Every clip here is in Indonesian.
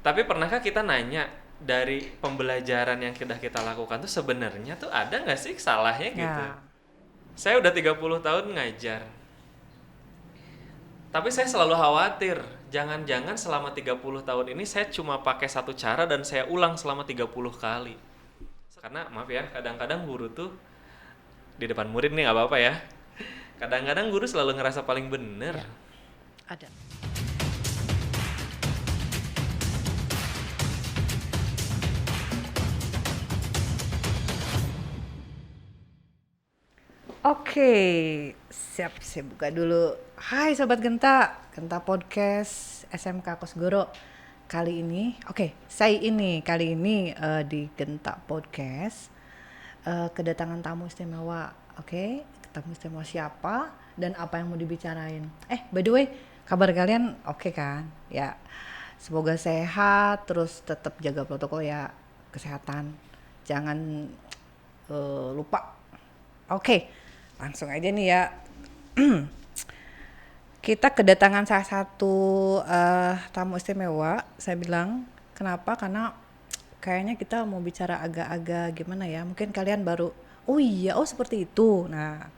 Tapi pernahkah kita nanya dari pembelajaran yang sudah kita lakukan tuh sebenarnya tuh ada nggak sih salahnya gitu? Ya, Saya udah 30 tahun ngajar. Tapi saya selalu khawatir, jangan-jangan selama 30 tahun ini saya cuma pakai satu cara dan saya ulang selama 30 kali. Karena maaf ya, kadang-kadang guru tuh di depan murid nih nggak apa-apa ya. Kadang-kadang guru selalu ngerasa paling bener. ya, ada. Oke, siap. Saya buka dulu. Hai Sobat Genta, Genta Podcast SMK Kosgoro. Kali ini di Genta Podcast kedatangan tamu istimewa. Oke, tamu istimewa siapa dan apa yang mau dibicarain? By the way, kabar kalian oke kan? Ya, semoga sehat, terus tetap jaga protokol ya kesehatan. Jangan lupa. Oke, langsung aja nih ya. Kita kedatangan salah satu tamu istimewa. Saya bilang, kenapa? Karena kayaknya kita mau bicara agak-agak gimana ya. Mungkin kalian baru, oh iya, oh seperti itu. Nah,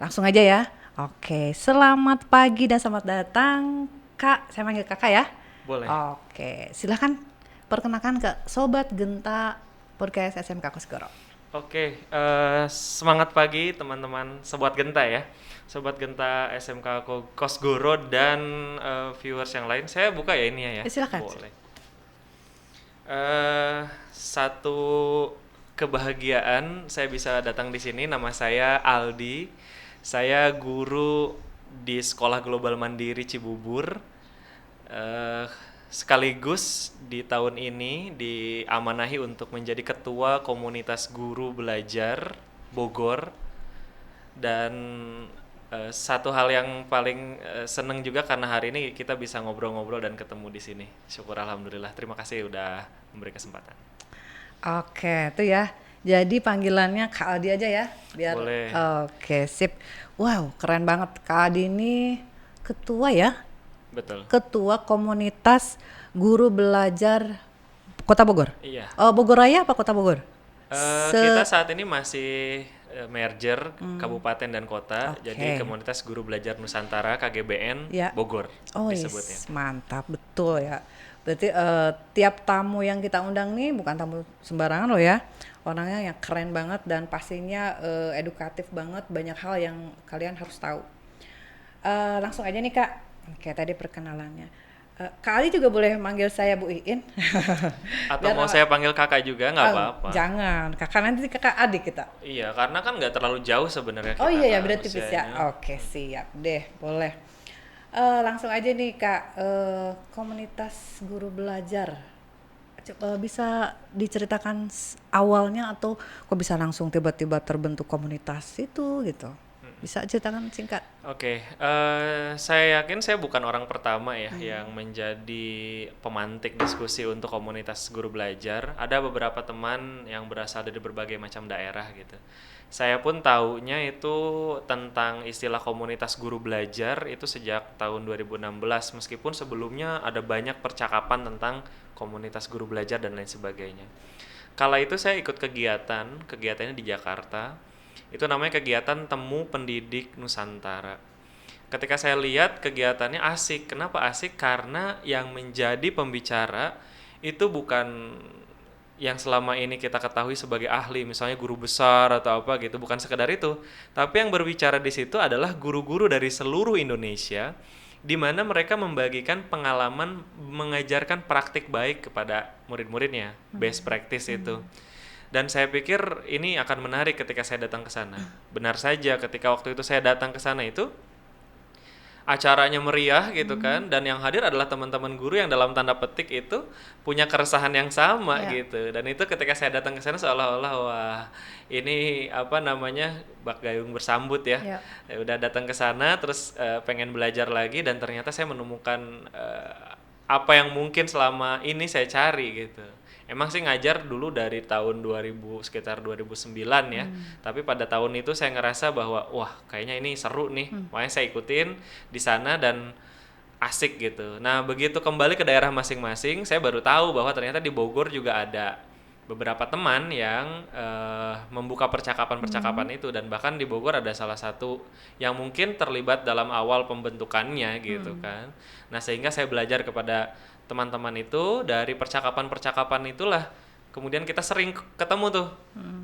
langsung aja ya. Oke, selamat pagi dan selamat datang, Kak. Saya manggil Kakak ya. Boleh. Oke, silahkan perkenalkan ke Sobat Genta Podcast SMK Kosgoro. Oke, semangat pagi teman-teman Sobat Genta ya. Sobat Genta SMK Kosgoro dan viewers yang lain. Saya buka ya ini ya. Silakan. Boleh. Satu kebahagiaan saya bisa datang di sini. Nama saya Aldi. Saya guru di Sekolah Global Mandiri Cibubur. Eh, Sekaligus di tahun ini diamanahi untuk menjadi ketua komunitas guru belajar Bogor. Dan satu hal yang paling seneng juga karena hari ini kita bisa ngobrol-ngobrol dan ketemu di sini. Syukur alhamdulillah. Terima kasih udah memberi kesempatan. Oke, itu ya. Jadi panggilannya Kak Aldi aja ya, biar. Boleh. Oke, sip. Wow, keren banget. Kak Aldi ini ketua ya, Betul. ketua komunitas guru belajar Kota Bogor. Iya. Oh, Bogor Raya apa Kota Bogor? Kita saat ini masih merger kabupaten dan kota, Oke. jadi komunitas guru belajar Nusantara KGBN Ya. Bogor Oh, disebutnya. mantap, betul ya. Berarti tiap tamu yang kita undang nih bukan tamu sembarangan loh ya. Orangnya yang keren banget dan pastinya edukatif banget, banyak hal yang kalian harus tahu. Langsung aja nih Kak, kayak tadi perkenalannya. Kak Ali juga boleh manggil saya Bu Iin. Atau Biar mau saya panggil kakak juga nggak apa-apa. jangan, kakak nanti kakak adik kita. Iya, karena kan nggak terlalu jauh sebenarnya Oh kita iya ya, Kak, beda tipis ya. usianya. Oke, siap deh, boleh. Langsung aja nih Kak, komunitas guru belajar. Bisa diceritakan awalnya atau kok bisa langsung tiba-tiba terbentuk komunitas itu gitu? Bisa ceritakan singkat? Oke, saya yakin saya bukan orang pertama ya yang menjadi pemantik diskusi untuk komunitas guru belajar. Ada beberapa teman yang berasal dari berbagai macam daerah gitu. Saya pun taunya itu tentang istilah komunitas guru belajar itu sejak tahun 2016, meskipun sebelumnya ada banyak percakapan tentang komunitas guru belajar dan lain sebagainya. Kala itu saya ikut kegiatannya di Jakarta. Itu namanya kegiatan Temu Pendidik Nusantara. Ketika saya lihat kegiatannya asik. Kenapa asik? Karena yang menjadi pembicara itu bukan yang selama ini kita ketahui sebagai ahli, misalnya guru besar atau apa gitu, bukan sekedar itu. Tapi yang berbicara di situ adalah guru-guru dari seluruh Indonesia, di mana mereka membagikan pengalaman mengajarkan praktik baik kepada murid-muridnya, best practice itu. Dan saya pikir ini akan menarik ketika saya datang ke sana. Benar saja, ketika waktu itu saya datang ke sana itu acaranya meriah gitu kan, dan yang hadir adalah teman-teman guru yang dalam tanda petik itu punya keresahan yang sama Ya. gitu. Dan itu ketika saya datang ke sana seolah-olah wah, ini apa namanya, bak gayung bersambut ya. Ya. Udah datang ke sana terus pengen belajar lagi dan ternyata saya menemukan apa yang mungkin selama ini saya cari gitu. Emang sih ngajar dulu dari tahun 2000 sekitar 2009 ya. Tapi pada tahun itu saya ngerasa bahwa wah, kayaknya ini seru nih. Makanya saya ikutin di sana dan asik gitu. Nah, begitu kembali ke daerah masing-masing, saya baru tahu bahwa ternyata di Bogor juga ada beberapa teman yang membuka percakapan-percakapan itu, dan bahkan di Bogor ada salah satu yang mungkin terlibat dalam awal pembentukannya gitu kan. Nah, sehingga saya belajar kepada teman-teman itu, dari percakapan-percakapan itulah kemudian kita sering ketemu tuh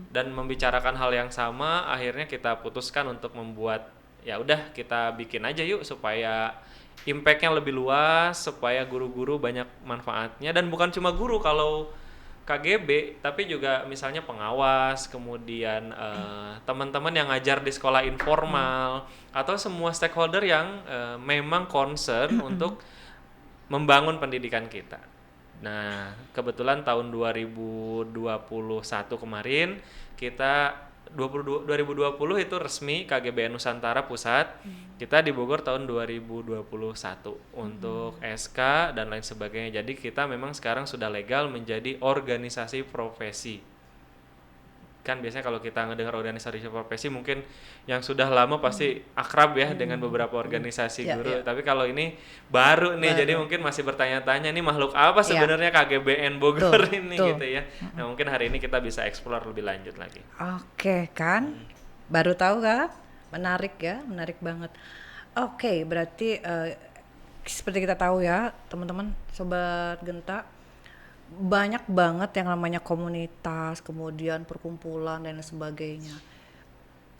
dan membicarakan hal yang sama. Akhirnya kita putuskan untuk membuat, ya udah kita bikin aja yuk supaya impact-nya lebih luas, supaya guru-guru banyak manfaatnya. Dan bukan cuma guru kalau KGB, tapi juga misalnya pengawas, kemudian teman-teman yang ngajar di sekolah informal, atau semua stakeholder yang memang concern untuk membangun pendidikan kita. Nah, kebetulan tahun 2021 kemarin kita 2020 itu resmi KGBN Nusantara Pusat. Kita di Bogor tahun 2021 untuk SK dan lain sebagainya. Jadi kita memang sekarang sudah legal menjadi organisasi profesi. Kan biasanya kalau kita ngedengar organisasi profesi, mungkin yang sudah lama pasti akrab ya dengan beberapa organisasi Ya, guru. ya. Tapi kalau ini baru nih, jadi mungkin masih bertanya-tanya ini makhluk apa sebenarnya KGBN Bogor ini betul. gitu ya. Nah, mungkin hari ini kita bisa explore lebih lanjut lagi. Oke kan, baru tahu kan? Menarik ya, menarik banget. Oke, berarti seperti kita tahu ya, teman-teman, sobat Genta, banyak banget yang namanya komunitas, kemudian perkumpulan dan lain sebagainya.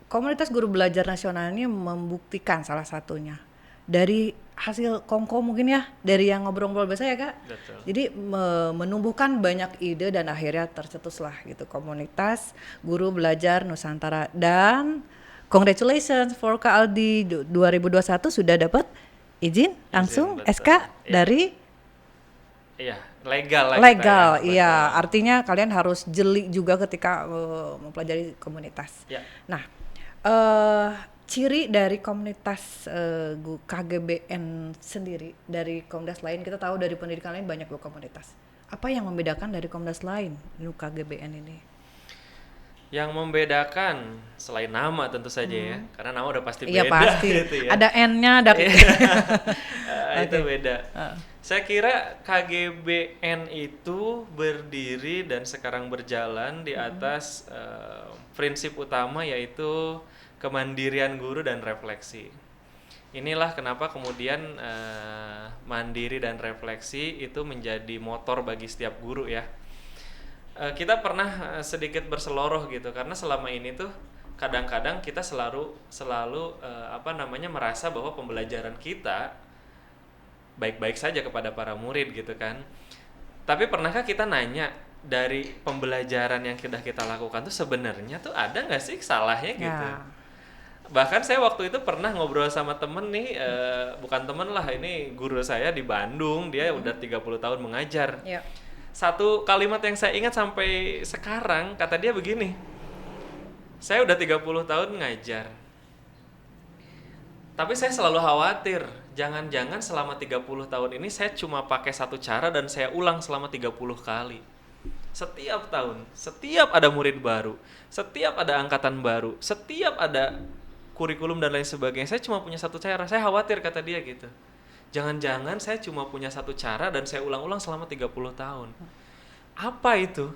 Komunitas Guru Belajar Nasional ini membuktikan salah satunya dari hasil kongko mungkin ya, dari yang ngobrol-ngobrol biasa ya Kak. Betul. Jadi menumbuhkan banyak ide dan akhirnya tercetuslah gitu komunitas Guru Belajar Nusantara. Dan congratulations for Kak Aldi, 2021 sudah dapat izin langsung betul. SK dari Iya, legal lah legal, kita ya. iya. Betul. Artinya kalian harus jeli juga ketika mempelajari komunitas. Ya. Nah, ciri dari komunitas KGBN sendiri dari komunitas lain, kita tahu dari pendidikan lain banyak komunitas. Apa yang membedakan dari komunitas lain KGBN ini? Yang membedakan selain nama tentu saja ya, karena nama udah pasti Iya beda pasti. gitu ya. Ada N-nya, ada Itu beda. Saya kira KGBN itu berdiri dan sekarang berjalan di atas prinsip utama, yaitu kemandirian guru dan refleksi. Inilah kenapa kemudian mandiri dan refleksi itu menjadi motor bagi setiap guru ya. Kita pernah sedikit berseloroh gitu, karena selama ini tuh kadang-kadang kita selalu merasa bahwa pembelajaran kita baik-baik saja kepada para murid gitu kan. Tapi pernahkah kita nanya, dari pembelajaran yang sudah kita lakukan tuh sebenarnya tuh ada nggak sih salahnya gitu? Ya. Bahkan saya waktu itu pernah ngobrol sama temen nih, bukan temen lah, ini guru saya di Bandung, dia udah 30 tahun mengajar. Ya. Satu kalimat yang saya ingat sampai sekarang, kata dia begini, saya udah 30 tahun ngajar, tapi saya selalu khawatir, jangan-jangan selama 30 tahun ini saya cuma pakai satu cara dan saya ulang selama 30 kali. Setiap tahun, setiap ada murid baru, setiap ada angkatan baru, setiap ada kurikulum dan lain sebagainya, saya cuma punya satu cara. Saya khawatir, kata dia gitu, jangan-jangan saya cuma punya satu cara dan saya ulang-ulang selama 30 tahun. Apa itu?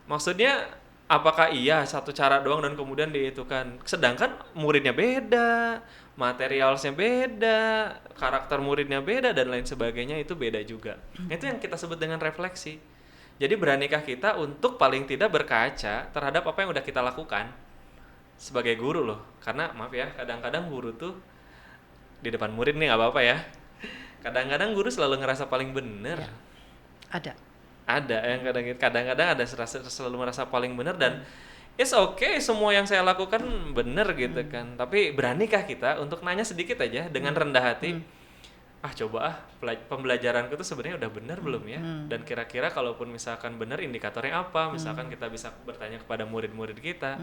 Maksudnya apakah iya satu cara doang dan kemudian diitukan? Sedangkan muridnya beda, materialnya beda, karakter muridnya beda dan lain sebagainya, itu beda juga. Itu yang kita sebut dengan refleksi. Jadi beranikah kita untuk paling tidak berkaca terhadap apa yang udah kita lakukan sebagai guru loh. Karena maaf ya, kadang-kadang guru tuh di depan murid nih nggak apa-apa ya, kadang-kadang guru selalu ngerasa paling bener. Ada Yang kadang-kadang ada selalu merasa paling bener, dan it's okay semua yang saya lakukan bener gitu kan. Tapi beranikah kita untuk nanya sedikit aja dengan rendah hati, coba pembelajaranku tuh sebenarnya udah bener belum ya? Dan kira-kira kalaupun misalkan bener, indikatornya apa? Misalkan kita bisa bertanya kepada murid-murid kita.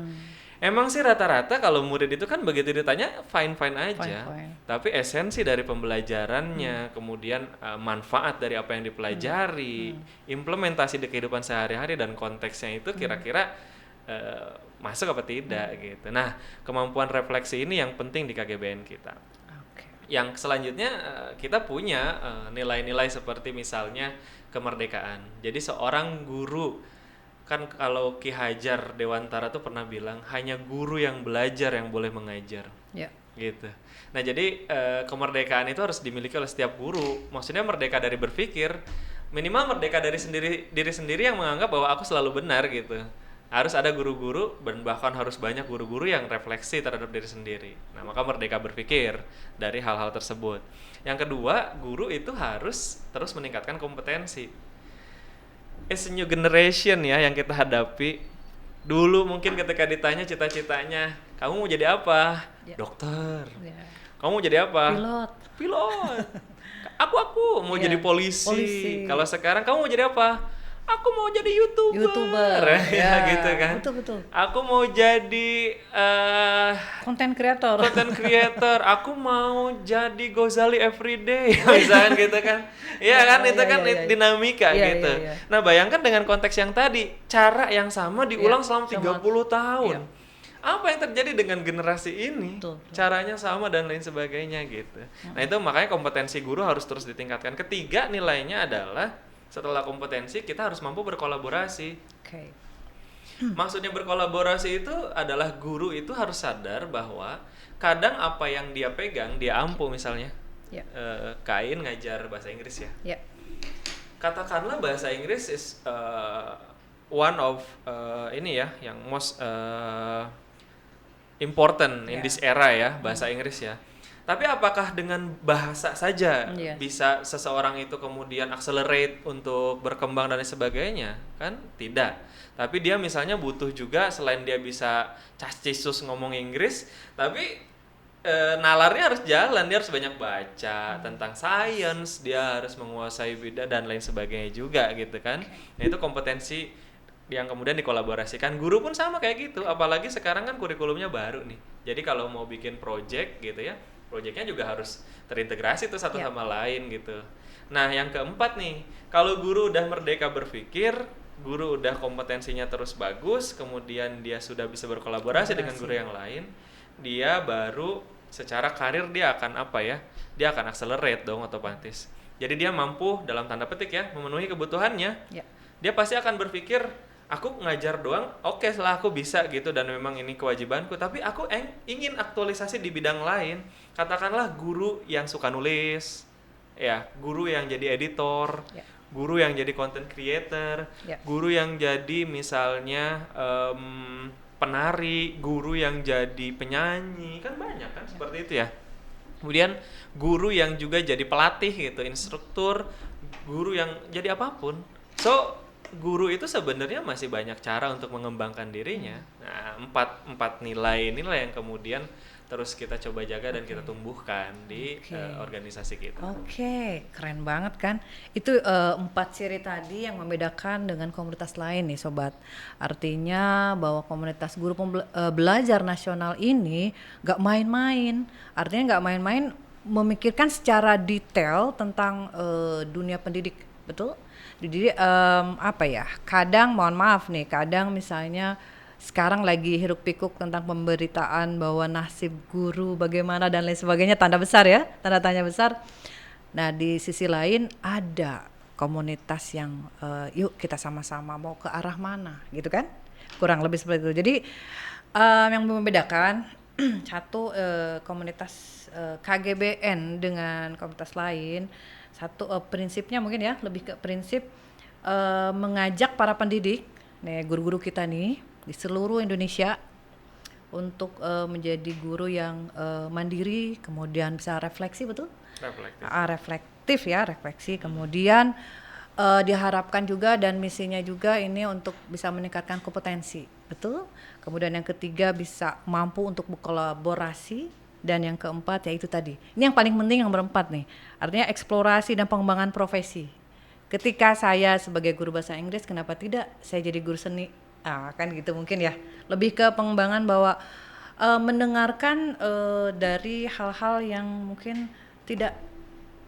Emang sih rata-rata kalau murid itu kan begitu ditanya fine-fine aja. Fine. Tapi esensi dari pembelajarannya, kemudian manfaat dari apa yang dipelajari, implementasi di kehidupan sehari-hari dan konteksnya itu kira-kira masuk apa tidak gitu. Nah, kemampuan refleksi ini yang penting di KGBN kita. Oke. Yang selanjutnya kita punya nilai-nilai seperti misalnya kemerdekaan. Jadi seorang guru, kan kalau Ki Hajar Dewantara tuh pernah bilang hanya guru yang belajar yang boleh mengajar. Ya. Gitu. Nah, jadi kemerdekaan itu harus dimiliki oleh setiap guru. Maksudnya merdeka dari berpikir, minimal merdeka dari diri sendiri yang menganggap bahwa aku selalu benar gitu. Harus ada guru-guru dan bahkan harus banyak guru-guru yang refleksi terhadap diri sendiri. Nah, maka merdeka berpikir dari hal-hal tersebut. Yang kedua, guru itu harus terus meningkatkan kompetensi. It's a new generation ya yang kita hadapi. Dulu mungkin ketika ditanya cita-citanya, kamu mau jadi apa? Ya. Dokter. Ya. Kamu mau jadi apa? Pilot. Pilot. Aku mau Iya, jadi polisi. Kalau sekarang kamu mau jadi apa? Aku mau jadi YouTuber. Ya, gitu kan. Betul. Aku mau jadi Content creator. content creator. Aku mau jadi Gozali everyday. Misalkan gitu kan. Iya kan, itu kan dinamika Iya, gitu. iya. Nah, bayangkan dengan konteks yang tadi, cara yang sama diulang selama 30 tahun. Iya. Apa yang terjadi dengan generasi ini? Betul. Caranya sama dan lain sebagainya gitu. Nah, itu makanya kompetensi guru harus terus ditingkatkan. Ketiga, nilainya adalah setelah kompetensi kita harus mampu berkolaborasi. Oke. Maksudnya berkolaborasi itu adalah guru itu harus sadar bahwa kadang apa yang dia pegang, dia ampu misalnya. Ya. Kain ngajar bahasa Inggris ya. Ya. Katakanlah bahasa Inggris is one of ini ya yang most important in this era ya, bahasa Inggris ya. Tapi apakah dengan bahasa saja bisa seseorang itu kemudian accelerate untuk berkembang dan lain sebagainya? Kan tidak. Tapi dia misalnya butuh juga, selain dia bisa cas-cisus ngomong Inggris, tapi nalarnya harus jalan. Dia harus banyak baca tentang sains, dia harus menguasai bidang dan lain sebagainya juga gitu kan. Nah, itu kompetensi yang kemudian dikolaborasikan. Guru pun sama kayak gitu, apalagi sekarang kan kurikulumnya baru nih. Jadi kalau mau bikin project gitu ya, projectnya juga harus terintegrasi tuh satu sama lain gitu. Nah, yang keempat nih, kalau guru udah merdeka berpikir, guru udah kompetensinya terus bagus, kemudian dia sudah bisa berkolaborasi dengan guru yang lain, dia baru secara karir dia akan apa ya? Dia akan accelerate dong otomatis. Jadi dia mampu dalam tanda petik ya memenuhi kebutuhannya. Ya. Dia pasti akan berpikir, aku ngajar doang, oke, setelah aku bisa gitu dan memang ini kewajibanku, tapi aku ingin aktualisasi di bidang lain. Katakanlah guru yang suka nulis, ya, guru yang jadi editor, guru yang jadi content creator, guru yang jadi misalnya penari, guru yang jadi penyanyi, kan banyak kan seperti itu ya. Kemudian guru yang juga jadi pelatih gitu, instruktur, guru yang jadi apapun. So guru itu sebenarnya masih banyak cara untuk mengembangkan dirinya. Nah, empat nilai inilah yang kemudian terus kita coba jaga dan kita tumbuhkan di organisasi kita. Oke, keren banget kan. Itu 4 ciri tadi yang membedakan dengan komunitas lain nih sobat. Artinya bahwa komunitas guru belajar nasional ini gak main-main. Artinya gak main-main memikirkan secara detail tentang dunia pendidik, betul? Jadi apa ya? Kadang mohon maaf nih, kadang misalnya sekarang lagi hiruk pikuk tentang pemberitaan bahwa nasib guru bagaimana dan lain sebagainya, tanda besar ya, tanda tanya besar. Nah, di sisi lain ada komunitas yang yuk kita sama-sama mau ke arah mana gitu kan, kurang lebih seperti itu. Jadi yang membedakan satu komunitas KGBN dengan komunitas lain, satu prinsipnya mungkin ya lebih ke prinsip mengajak para pendidik nih, guru-guru kita nih di seluruh Indonesia untuk menjadi guru yang mandiri, kemudian bisa refleksi, betul? Reflektif ya, refleksi. Kemudian diharapkan juga dan misinya juga ini untuk bisa meningkatkan kompetensi, betul? Kemudian yang ketiga bisa mampu untuk berkolaborasi, dan yang keempat yaitu tadi. Ini yang paling penting yang berempat nih. Artinya eksplorasi dan pengembangan profesi. Ketika saya sebagai guru bahasa Inggris, kenapa tidak saya jadi guru seni? Kan gitu mungkin ya. Lebih ke pengembangan bahwa mendengarkan dari hal-hal yang mungkin tidak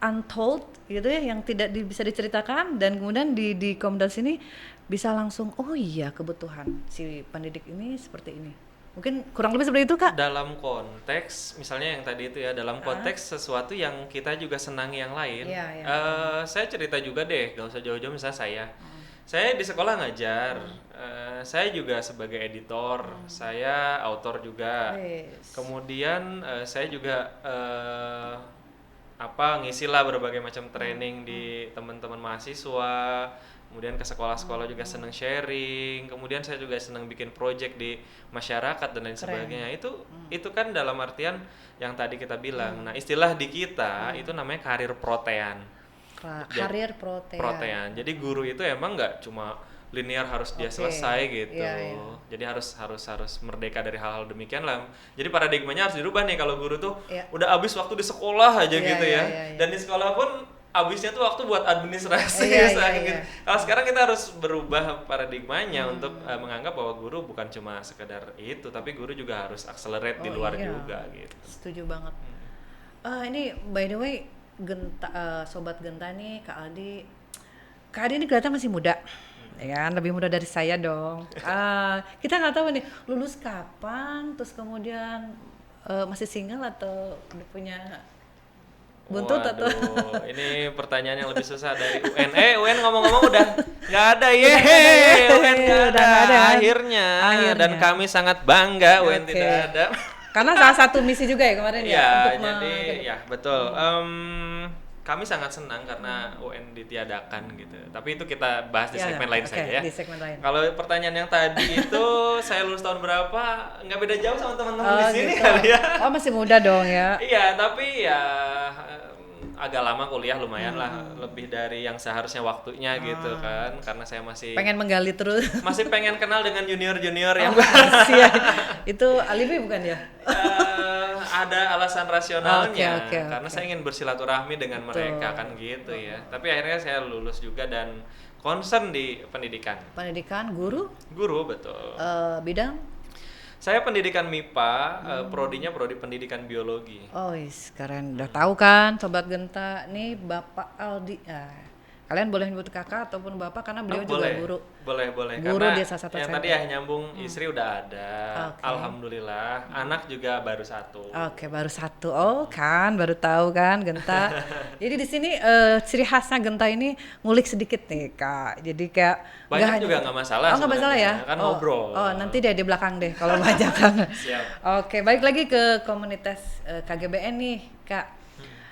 untold gitu ya, yang tidak bisa diceritakan, dan kemudian di komunitas ini bisa langsung, oh iya kebutuhan si pendidik ini seperti ini. Mungkin kurang lebih seperti itu, Kak? Dalam konteks misalnya yang tadi itu ya, dalam konteks sesuatu yang kita juga senangi yang lain. Iya, iya. Saya cerita juga deh, gak usah jauh-jauh, misalnya saya di sekolah ngajar, saya juga sebagai editor, saya autor juga. Wes. Kemudian saya juga ngisilah berbagai macam training di teman-teman mahasiswa, kemudian ke sekolah-sekolah juga seneng sharing, kemudian saya juga seneng bikin project di masyarakat dan lain sebagainya. Itu kan dalam artian yang tadi kita bilang. Nah, istilah di kita itu namanya karir protean. Karir protean. Protean. Jadi guru itu emang nggak cuma linear harus dia selesai gitu. Iya. Jadi harus merdeka dari hal-hal demikian lah. Jadi paradigmanya harus dirubah nih, kalau guru tuh udah habis waktu di sekolah aja gitu ya. Dan di sekolah pun habisnya tuh waktu buat administrasi gitu. Kalau sekarang kita harus berubah paradigmanya untuk menganggap bahwa guru bukan cuma sekedar itu, tapi guru juga harus accelerate di luar juga gitu. Setuju banget. Ini by the way, Sobat Genta nih, Kak Aldi ini kelihatan masih muda. Ya kan, lebih muda dari saya dong. Kita nggak tahu nih lulus kapan, terus kemudian masih single atau udah punya buntut atau ini pertanyaan yang lebih susah dari UN. UN ngomong-ngomong udah nggak ada ya. UN nggak ada. Akhirnya. Dan kami sangat bangga UN tidak ada. Karena salah satu misi juga ya kemarin ya. Jadi ya betul. Kami sangat senang karena UN ditiadakan gitu. Tapi itu kita bahas di segmen lain saja ya. Di segmen lain. Kalau pertanyaan yang tadi itu saya lulus tahun berapa? Nggak beda jauh sama teman-teman di sini kali ya. Oh, masih muda dong ya. Iya, tapi ya agak lama kuliah lumayan lah, lebih dari yang seharusnya waktunya gitu kan, karena saya masih pengen menggali terus. Masih pengen kenal dengan junior-junior yang itu alibi bukan ya? Ada alasan rasionalnya, karena saya ingin bersilaturahmi dengan mereka kan gitu ya. Tapi akhirnya saya lulus juga dan concern di pendidikan. Pendidikan guru? Guru, betul. Bidang? Saya pendidikan MIPA, prodinya prodi pendidikan biologi. Oh, keren. Udah tahu kan Sobat Genta, nih Bapak Aldi. Kalian boleh nyebut kakak ataupun bapak karena beliau juga guru. Boleh. Guru Karena di salah satu yang SMP. tadi ya nyambung, istri udah ada. Alhamdulillah. Anak juga baru satu. Oke, baru satu. Oh kan, baru tahu kan Genta. Jadi di sini ciri khasnya Genta ini ngulik sedikit nih Kak. Jadi kayak banyak juga nggak masalah. Oh, nggak masalah ya? Kan ngobrol. Oh, nanti deh di belakang deh kalau banyak kan. Siap. Oke, balik lagi ke komunitas KGBN nih Kak.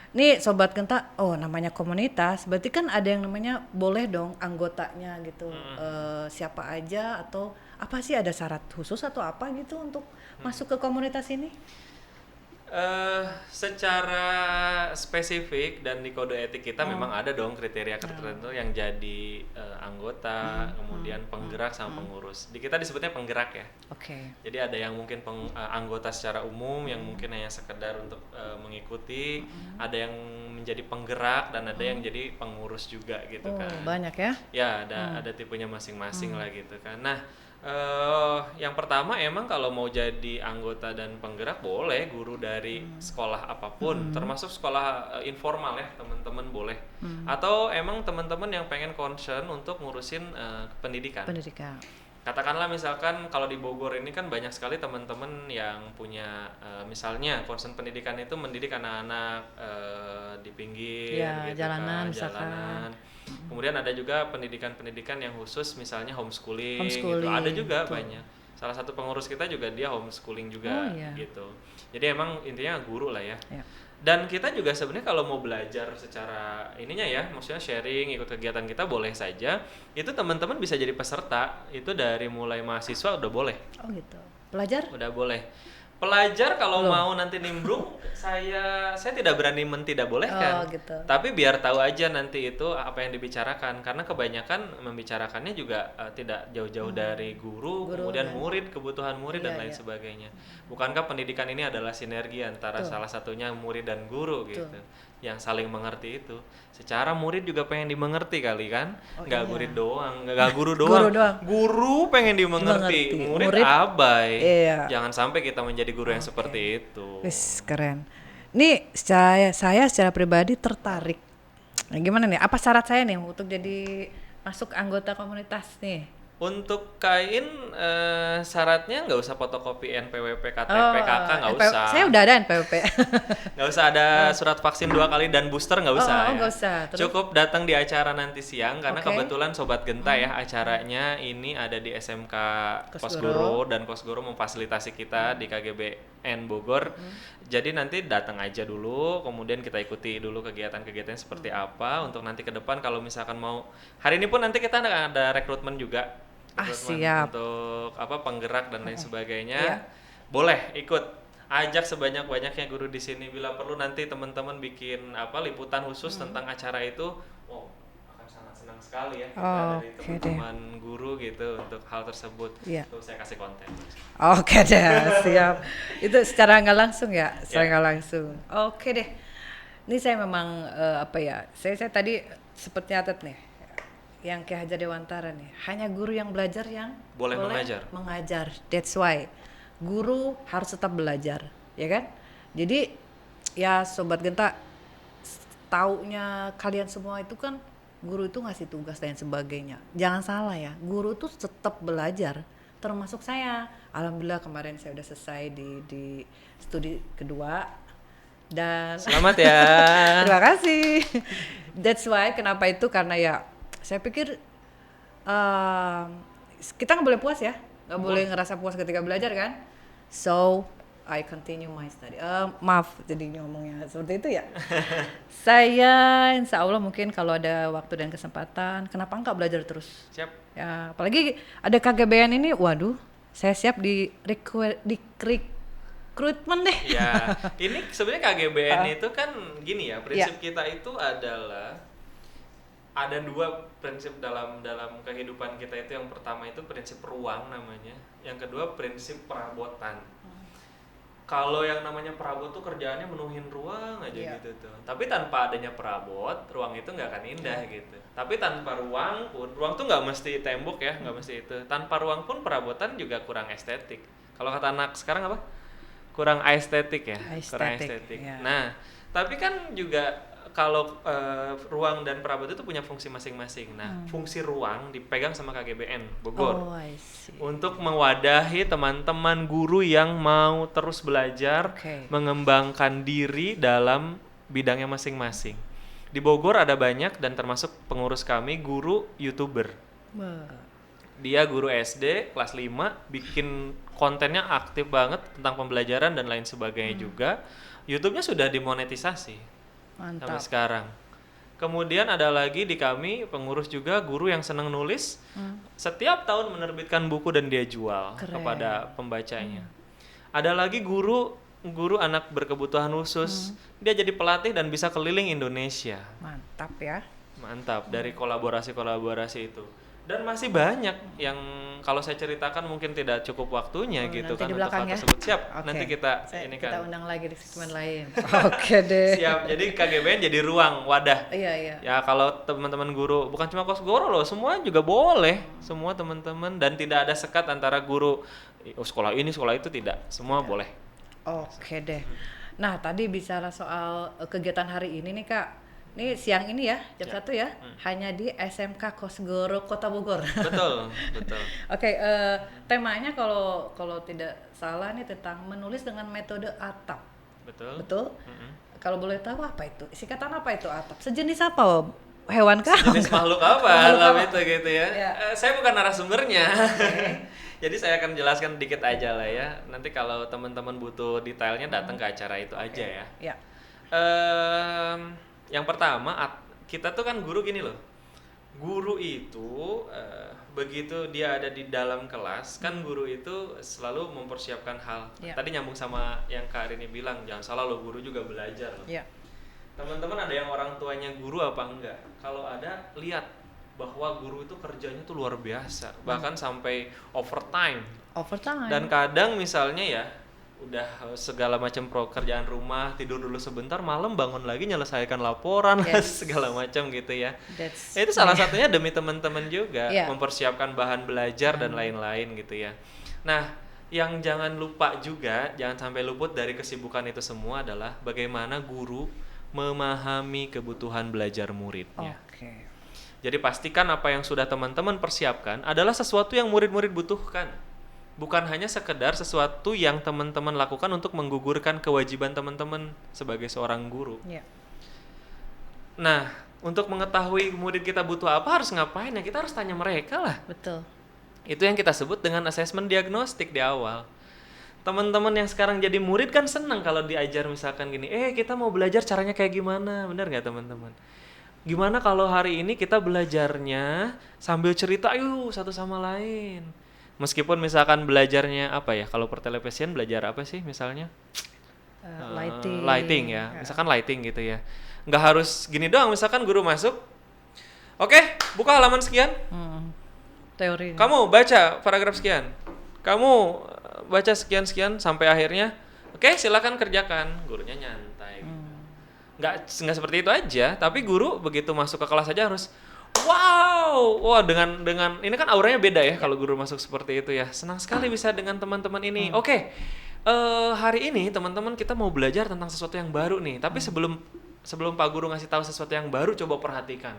Nih Sobat Genta, namanya komunitas, berarti kan ada yang namanya boleh dong anggotanya gitu. Siapa aja atau apa sih, ada syarat khusus atau apa gitu untuk masuk ke komunitas ini? Secara spesifik dan di kode etik kita memang ada dong kriteria tertentu yang jadi anggota, kemudian penggerak sama pengurus. Di kita disebutnya penggerak ya. Oke. Jadi ada yang mungkin anggota secara umum yang mungkin hanya sekedar untuk mengikuti, ada yang menjadi penggerak dan ada yang jadi pengurus juga gitu kan. Banyak ya? Ya ada tipenya masing-masing lah gitu kan. Nah, yang pertama emang kalau mau jadi anggota dan penggerak boleh guru dari sekolah apapun, termasuk sekolah informal ya, teman-teman boleh. Atau emang teman-teman yang pengen concern untuk ngurusin pendidikan. Katakanlah misalkan kalau di Bogor ini kan banyak sekali teman-teman yang punya misalnya concern pendidikan itu mendidik anak-anak di pinggir gitu jalanan, kan, jalanan. Kemudian ada juga pendidikan-pendidikan yang khusus misalnya homeschooling. Gitu. Ada juga banyak. Salah satu pengurus kita juga dia homeschooling juga gitu. Jadi emang intinya guru lah ya. Dan kita juga sebenarnya kalau mau belajar secara ininya ya, maksudnya sharing, ikut kegiatan kita boleh saja. Itu teman-teman bisa jadi peserta. Itu dari mulai mahasiswa udah boleh. Oh gitu. Pelajar? Udah boleh. Pelajar kalau mau nanti nimbrung, saya tidak berani tidak bolehkan. Gitu. Tapi biar tahu aja nanti itu apa yang dibicarakan, karena kebanyakan membicarakannya juga tidak jauh-jauh dari guru, kemudian murid, kebutuhan murid dan lain sebagainya. Bukankah pendidikan ini adalah sinergi antara salah satunya murid dan guru gitu, yang saling mengerti itu. Secara murid juga pengen dimengerti kali kan, nggak murid doang, nggak guru doang. Guru pengen dimengerti, murid abai. Jangan sampai kita menjadi guru yang seperti itu. Wis, keren. Nih saya secara pribadi tertarik. Nah, gimana nih? Apa syarat saya nih untuk jadi masuk anggota komunitas nih? Untuk kain syaratnya nggak usah fotokopi NPWP, KTP, KK nggak usah. Saya udah ada NPWP. Nggak usah ada surat vaksin 2 kali dan booster nggak usah ya. Nggak usah. Terus? Cukup datang di acara nanti siang karena Oke. kebetulan Sobat Genta ya acaranya ini ada di SMK Kosgoro. Kosgoro dan Kosgoro memfasilitasi kita di KGBN Bogor. Jadi nanti datang aja dulu, kemudian kita ikuti dulu kegiatan-kegiatan seperti apa untuk nanti ke depan kalau misalkan mau. Hari ini pun nanti kita ada rekrutmen juga. Rekrutmen Siap. untuk penggerak dan lain sebagainya. Iya. Boleh ikut, ajak sebanyak-banyaknya guru di sini. Bila perlu nanti teman-teman bikin liputan khusus tentang acara itu. Wow, akan sangat senang sekali ya kita dari Oke teman-teman guru gitu untuk hal tersebut. Iya. Tuh saya kasih konten. Oke deh, siap. Itu secara nggak langsung ya, secara Ya. nggak langsung. Oke deh. Ini saya memang saya tadi seperti nyatet nih, yang Ki Hajar Dewantara nih. Hanya guru yang belajar yang Boleh mengajar. That's why guru harus tetap belajar, ya kan? Jadi ya Sobat Genta, taunya kalian semua itu kan guru itu ngasih tugas dan sebagainya. Jangan salah ya, guru itu tetap belajar. Termasuk saya. Alhamdulillah kemarin saya udah selesai di studi kedua dan Selamat ya. terima kasih. That's why kenapa itu, karena ya saya pikir kita nggak boleh puas ya, nggak boleh ngerasa puas ketika belajar kan. So I continue my study. Maaf jadi ngomongnya seperti itu ya. Saya insya Allah mungkin kalau ada waktu dan kesempatan, kenapa enggak belajar terus. Siap. Ya, apalagi ada KGBN ini, waduh, saya siap di rekrutmen deh. Ya, ini sebenarnya KGBN itu kan gini ya, prinsip kita itu adalah ada 2 prinsip dalam kehidupan kita itu. Yang pertama itu prinsip ruang namanya, yang kedua prinsip perabotan. Kalau yang namanya perabot tuh kerjaannya menuhin ruang aja gitu tuh. Tapi tanpa adanya perabot, ruang itu nggak akan indah gitu. Tapi tanpa ruang pun, ruang tuh nggak mesti tembok ya, nggak mesti itu. Tanpa ruang pun perabotan juga kurang estetik. Kalau kata anak sekarang apa? Kurang estetik ya, kurang estetik. Ya. Nah, tapi kan juga kalau ruang dan perabot itu punya fungsi masing-masing. Nah, fungsi ruang dipegang sama KGBN Bogor. Oh, I see. Untuk mewadahi teman-teman guru yang mau terus belajar, mengembangkan diri dalam bidangnya masing-masing. Di Bogor ada banyak dan termasuk pengurus kami guru YouTuber. Dia guru SD kelas 5, bikin kontennya aktif banget tentang pembelajaran dan lain sebagainya juga. YouTube-nya sudah dimonetisasi. Mantap. Sampai sekarang. Kemudian ada lagi di kami pengurus juga guru yang senang nulis. Setiap tahun menerbitkan buku dan dia jual kepada pembacanya. Ada lagi guru anak berkebutuhan khusus. Dia jadi pelatih dan bisa keliling Indonesia. Mantap ya. Mantap, dari kolaborasi itu. Dan masih banyak yang kalau saya ceritakan mungkin tidak cukup waktunya gitu nanti kan di untuk hal belakang ya. tersebut. Siap, Oke. nanti kita Kita undang lagi di segmen lain. Oke deh. Siap, jadi KGBN jadi ruang, wadah. Iya. Ya kalau teman-teman guru, bukan cuma Kosgoro loh, semua juga boleh. Semua teman-teman, dan tidak ada sekat antara guru sekolah ini, sekolah itu, tidak. Semua boleh. Oke deh. Nah, tadi bicara soal kegiatan hari ini nih Kak. Ini siang ini ya, jam 1 ya. Hanya di SMK Kosgoro Kota Bogor. Betul. Oke, temanya kalau tidak salah nih tentang menulis dengan metode atap. Betul? Kalau boleh tahu apa itu? Singkatan apa itu atap? Sejenis apa? Hewan kah? Jenis makhluk apa alam itu gitu ya. Saya bukan narasumbernya. Jadi saya akan jelaskan dikit aja lah ya. Nanti kalau teman-teman butuh detailnya datang ke acara itu aja ya. Ya. Yang pertama, kita tuh kan guru gini loh. Guru itu begitu dia ada di dalam kelas, kan guru itu selalu mempersiapkan hal. Tadi nyambung sama yang Kak Rini bilang, jangan salah loh, guru juga belajar loh. Teman-teman ada yang orang tuanya guru apa enggak? Kalau ada, lihat bahwa guru itu kerjanya tuh luar biasa, bahkan sampai overtime. Dan kadang misalnya ya udah segala macam pekerjaan rumah, tidur dulu sebentar, malam bangun lagi nyelesaikan laporan, segala macam gitu ya. Itu salah satunya demi teman-teman juga, mempersiapkan bahan belajar dan lain-lain gitu ya. Nah, yang jangan lupa juga, jangan sampai luput dari kesibukan itu semua adalah bagaimana guru memahami kebutuhan belajar muridnya. Jadi pastikan apa yang sudah teman-teman persiapkan adalah sesuatu yang murid-murid butuhkan. Bukan hanya sekedar sesuatu yang teman-teman lakukan untuk menggugurkan kewajiban teman-teman sebagai seorang guru. Ya. Nah, untuk mengetahui murid kita butuh apa harus ngapain ya, kita harus tanya mereka lah. Betul. Itu yang kita sebut dengan asesmen diagnostik di awal. Teman-teman yang sekarang jadi murid kan senang kalau diajar misalkan gini, kita mau belajar caranya kayak gimana, benar nggak teman-teman? Gimana kalau hari ini kita belajarnya sambil cerita yuk satu sama lain. Meskipun misalkan belajarnya apa ya, kalau pertelepasian belajar apa sih misalnya? Lighting ya, misalkan lighting gitu ya. Nggak harus gini doang, misalkan guru masuk, oke, buka halaman sekian, Teori. kamu baca paragraf sekian, kamu baca sekian-sekian sampai akhirnya, oke silakan kerjakan, gurunya nyantai. Nggak seperti itu aja, tapi guru begitu masuk ke kelas aja harus wah dengan ini kan auranya beda ya kalau guru masuk seperti itu ya. Senang sekali bisa dengan teman-teman ini. Oke, hari ini teman-teman kita mau belajar tentang sesuatu yang baru nih. Tapi sebelum Pak Guru ngasih tahu sesuatu yang baru, coba perhatikan.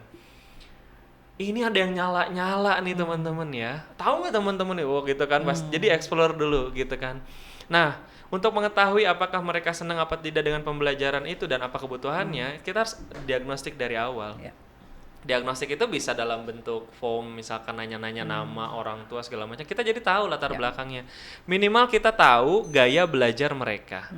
Ini ada yang nyala nih teman-teman ya. Tahu nggak teman-teman nih? Gitu kan. Jadi explore dulu gitu kan. Nah, untuk mengetahui apakah mereka senang apa tidak dengan pembelajaran itu dan apa kebutuhannya, kita harus diagnostik dari awal. Ya. Diagnostik itu bisa dalam bentuk form, misalkan nanya-nanya nama orang tua segala macam. Kita jadi tahu latar belakangnya. Minimal kita tahu gaya belajar mereka.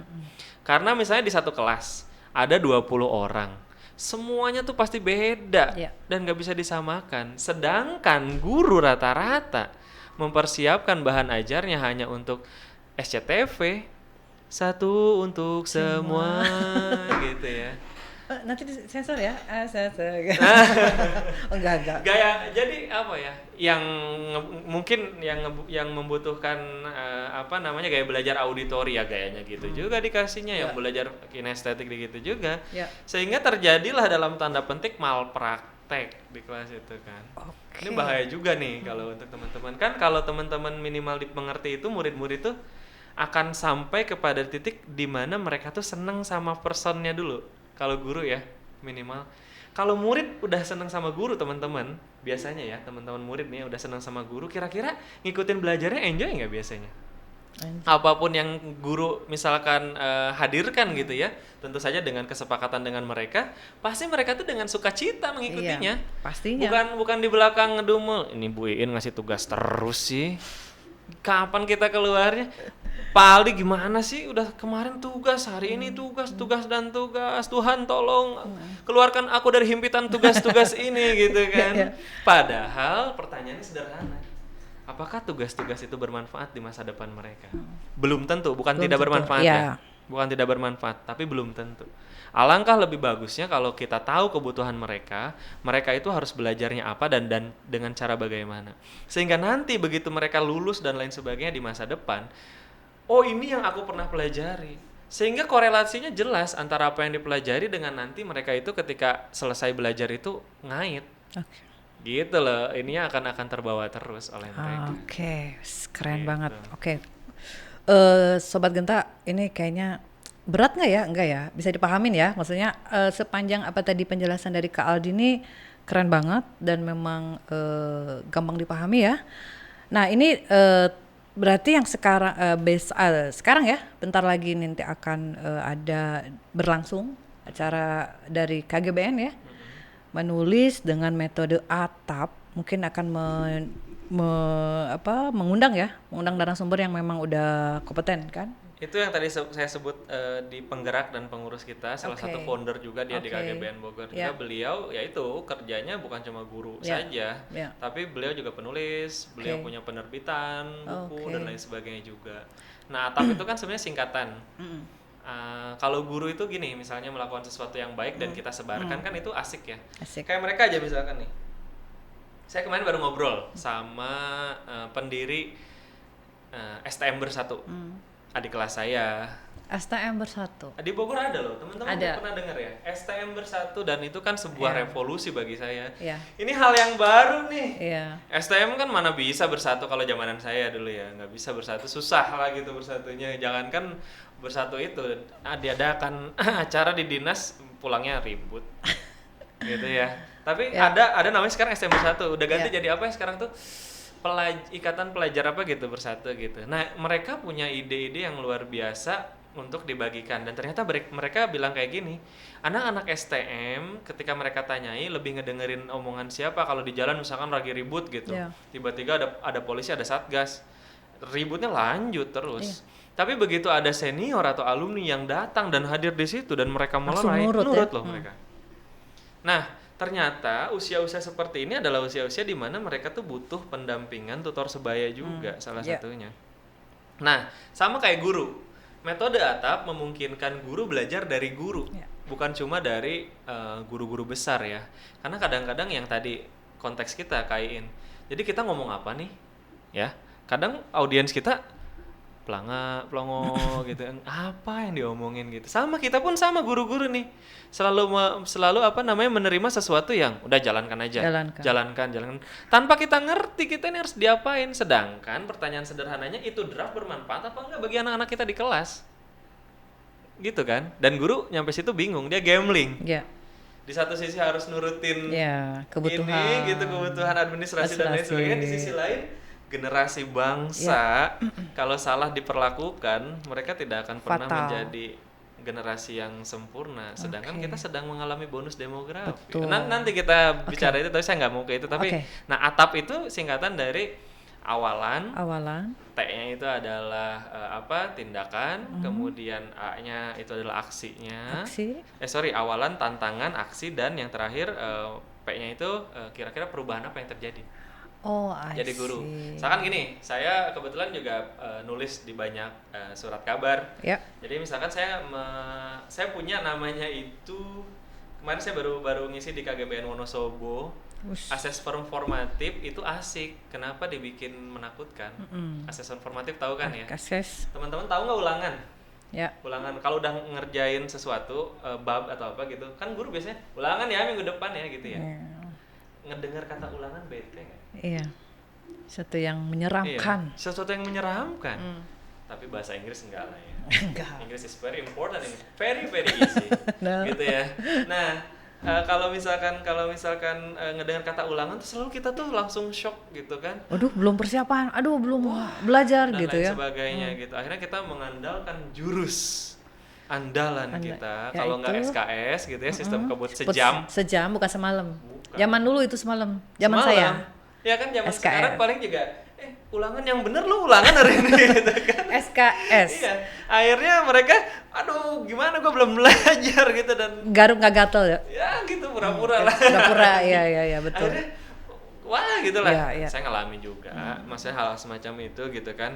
Karena misalnya di satu kelas ada 20 orang. Semuanya tuh pasti beda dan nggak bisa disamakan. Sedangkan guru rata-rata mempersiapkan bahan ajarnya hanya untuk SCTV, satu untuk semua gitu ya. Nanti sensor ya, sensor. Enggak. Jadi apa ya? Yang mungkin yang membutuhkan gaya belajar auditori ya gayanya gitu juga dikasihnya, yang belajar kinestetik gitu juga. Sehingga terjadilah dalam tanda petik malpraktek di kelas itu kan. Ini bahaya juga nih kalau untuk teman-teman. Kan kalau teman-teman minimal dimengerti itu murid-murid itu akan sampai kepada titik di mana mereka tuh seneng sama personnya dulu. Kalau guru ya minimal. Kalau murid udah seneng sama guru teman-teman, biasanya ya teman-teman murid nih udah seneng sama guru, kira-kira ngikutin belajarnya enjoy nggak biasanya? Apapun yang guru misalkan hadirkan gitu ya, tentu saja dengan kesepakatan dengan mereka, pasti mereka tuh dengan sukacita mengikutinya. Iya, pastinya. Bukan di belakang ngedumel. Ini Bu Iin ngasih tugas terus sih. Kapan kita keluarnya? Pak Aldi gimana sih? Udah kemarin tugas, hari ini tugas dan tugas. Tuhan tolong keluarkan aku dari himpitan tugas-tugas ini gitu kan. Padahal pertanyaannya sederhana. Apakah tugas-tugas itu bermanfaat di masa depan mereka? Belum tentu, bukan tidak bermanfaat ya. Bukan tidak bermanfaat, tapi belum tentu. Alangkah lebih bagusnya kalau kita tahu kebutuhan mereka itu harus belajarnya apa dan dengan cara bagaimana. Sehingga nanti begitu mereka lulus dan lain sebagainya di masa depan, oh ini yang aku pernah pelajari. Sehingga korelasinya jelas antara apa yang dipelajari dengan nanti mereka itu ketika selesai belajar itu ngait. Gitu loh, ininya akan terbawa terus oleh mereka. Keren banget. Sobat Genta, ini kayaknya berat nggak ya? Enggak ya, bisa dipahamin ya. Maksudnya sepanjang apa tadi penjelasan dari Kak Aldi ini keren banget dan memang gampang dipahami ya. Nah ini berarti yang sekarang ya, bentar lagi nanti akan ada berlangsung acara dari KGBN ya, menulis dengan metode ATAP, mungkin akan mengundang narasumber yang memang udah kompeten kan? Itu yang tadi saya sebut di penggerak dan pengurus kita, salah satu founder juga dia di KGBN Bogor juga. Beliau yaitu kerjanya bukan cuma guru saja, tapi beliau juga penulis, beliau punya penerbitan buku dan lain sebagainya juga. Nah, ATAP itu kan sebenarnya singkatan. Kalau guru itu gini, misalnya melakukan sesuatu yang baik dan kita sebarkan kan itu asik ya. Kayak mereka aja misalkan nih. Saya kemarin baru ngobrol sama pendiri STM Bersatu. Adik kelas saya. STM Bersatu. Di Bogor ada loh, teman-teman pernah dengar ya? STM Bersatu, dan itu kan sebuah revolusi bagi saya. Ini hal yang baru nih. STM kan mana bisa bersatu kalau zamanan saya dulu ya, nggak bisa bersatu, susah lah gitu bersatunya. Jangankan bersatu itu, diadakan acara di dinas pulangnya ribut. Gitu ya. Tapi Ya. ada namanya sekarang SMP Bersatu. Udah ganti Ya. jadi apa ya sekarang tuh? Ikatan pelajar apa gitu bersatu gitu. Nah, mereka punya ide-ide yang luar biasa untuk dibagikan dan ternyata mereka bilang kayak gini. Anak-anak STM ketika mereka tanyai lebih ngedengerin omongan siapa kalau di jalan misalkan lagi ribut gitu. Ya. Tiba-tiba ada polisi, ada satgas. Ributnya lanjut terus. Iya. Tapi begitu ada senior atau alumni yang datang dan hadir di situ dan mereka Langsung melerai, nurut nurut ya? loh mereka. Nah, ternyata usia-usia seperti ini adalah usia-usia di mana mereka tuh butuh pendampingan tutor sebaya juga salah Ya. satunya. Nah, sama kayak guru. Metode ATAP memungkinkan guru belajar dari guru, Ya. bukan cuma dari guru-guru besar ya. Karena kadang-kadang yang tadi konteks kita kaitin. Jadi kita ngomong apa nih? Ya. Kadang audiens kita pelongo gitu, apa yang diomongin gitu. Sama kita pun sama guru-guru nih, selalu apa namanya menerima sesuatu yang udah jalankan aja, jalankan tanpa kita ngerti kita ini harus diapain. Sedangkan pertanyaan sederhananya itu draft bermanfaat apa enggak bagi anak-anak kita di kelas, gitu kan? Dan guru nyampe situ bingung, dia gambling. Ya. Di satu sisi harus nurutin Ya, kebutuhan. ini gitu, kebutuhan administrasi dan lain sebagainya. Di sisi lain generasi bangsa kalau salah diperlakukan mereka tidak akan pernah Fatal. menjadi generasi yang sempurna. Sedangkan kita sedang mengalami bonus demografi. Betul. Nanti kita bicara itu, tapi saya nggak mau ke itu. Tapi nah ATAP itu singkatan dari awalan. T-nya itu adalah tindakan, kemudian A-nya itu adalah aksinya. Awalan, tantangan, aksi, dan yang terakhir P-nya itu kira-kira perubahan apa yang terjadi. Jadi guru. Misalkan gini, saya kebetulan juga nulis di banyak surat kabar. Jadi misalkan saya punya namanya itu, kemarin saya baru ngisi di KGBN Wonosobo. Asesmen formatif itu asik. Kenapa dibikin menakutkan? Asesmen formatif tahu kan ya? Teman-teman tahu nggak ulangan? Ya. Ulangan kalau udah ngerjain sesuatu bab atau apa gitu, kan guru biasanya ulangan ya minggu depan ya gitu ya. Ngedengar kata ulangan bete nggak? Iya. Sesuatu yang menyeramkan. Iya, sesuatu yang menyeramkan. Tapi bahasa Inggris enggak lah ya. Enggak. Inggris is very important, very easy. No. Gitu ya. Nah, kalau misalkan ngedengar kata ulangan tuh selalu kita tuh langsung shock gitu kan. Aduh, belum persiapan. Aduh, belum belajar dan gitu lain ya. sebagainya gitu. Akhirnya kita mengandalkan jurus andalan kita. Kalau nggak Yaitu SKS gitu ya, sistem kebut sejam. Sejam bukan semalam. Zaman dulu itu semalam. Zaman saya. Ya kan zaman SKS. sekarang paling juga ulangan yang bener lu ulangan hari ini gitu kan. SKS. Iya. Akhirnya mereka aduh gimana gua belum belajar gitu dan Garuk nggak gatel ya? Ya gitu pura-pura lah. Pura-pura iya betul. Akhirnya wah gitu lah. Iya. Saya ngalamin juga. Maksudnya hal semacam itu gitu kan.